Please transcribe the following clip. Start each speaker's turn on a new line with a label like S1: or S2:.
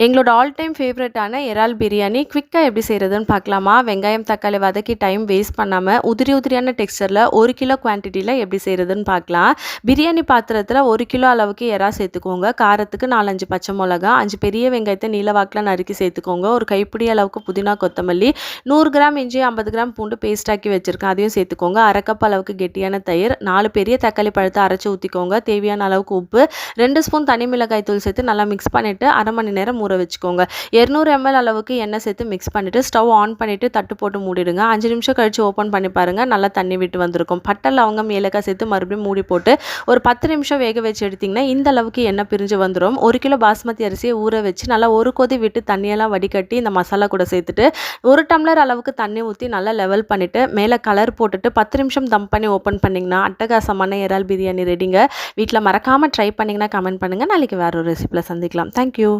S1: எங்களோட all time ஃபேவரட்டான இறால் பிரியாணி குவிக்காக எப்படி செய்கிறதுன்னு பார்க்கலாமா? வெங்காயம் தக்காளி வதக்கி டைம் வேஸ்ட் பண்ணாமல் உதிரியான டெக்ஸ்சரில் 1 கிலோ குவான்டிட்டியில் எப்படி செய்கிறதுன்னு பார்க்கலாம். பிரியாணி பாத்திரத்தில் 1 கிலோ அளவுக்கு இறா சேர்த்துக்கோங்க. காரத்துக்கு 4-5 பச்சை மிளகா, 5 பெரிய வெங்காயத்தை நீளவாக்கில் நறுக்கி சேர்த்துக்கோங்க. ஒரு கைப்பிடி அளவுக்கு புதினா கொத்தமல்லி, 100 கிராம் இஞ்சி, 50 கிராம் பூண்டு பேஸ்டாக்கி வச்சுருக்கேன், அதையும் சேர்த்துக்கோங்க. 1/2 கப் அளவுக்கு கெட்டியான தயிர், 4 பெரிய தக்காளி பழத்தை அரைச்சி ஊற்றிக்கோங்க. தேவையான அளவுக்கு உப்பு, 2 ஸ்பூன் தனி மிளகாய் தூள் சேர்த்து நல்லா மிக்ஸ் பண்ணிவிட்டு அரை மணி நேரம் ஊற வச்சுக்கோங்க. 200 ml அளவுக்கு எண்ணெய் சேர்த்து மிக்ஸ் பண்ணிவிட்டு ஸ்டவ் ஆன் பண்ணிவிட்டு தட்டு போட்டு மூடிடுங்க. 5 நிமிஷம் கழித்து ஓப்பன் பண்ணி பாருங்கள், நல்லா தண்ணி விட்டு வந்திருக்கும். பட்டை லவங்கம் ஏலக்காய் சேர்த்து மறுபடியும் மூடி போட்டு ஒரு 10 நிமிஷம் வேக வச்சு எடுத்திங்கன்னா இந்த அளவுக்கு எண்ணெய் பிரிஞ்சு வந்துடும். 1 கிலோ பாஸ்மதி அரிசியை ஊற வச்சு நல்லா ஒரு கொதி விட்டு தண்ணியெல்லாம் வடிகட்டி இந்த மசாலா கூட சேர்த்துட்டு 1 டம்ளர் அளவுக்கு தண்ணி ஊற்றி நல்லா லெவல் பண்ணிவிட்டு மேலே கலர் போட்டுட்டு 10 நிமிஷம் தம் பண்ணி ஓப்பன் பண்ணிங்கன்னா அட்டகாசமான இறால் பிரியாணி ரெடிங்க. வீட்டில் மறக்காமல் ட்ரை பண்ணிங்கன்னா கமெண்ட் பண்ணுங்கள். நாளைக்கு வேறு ஒரு ரெசிபியில் சந்திக்கலாம். தேங்க்யூ.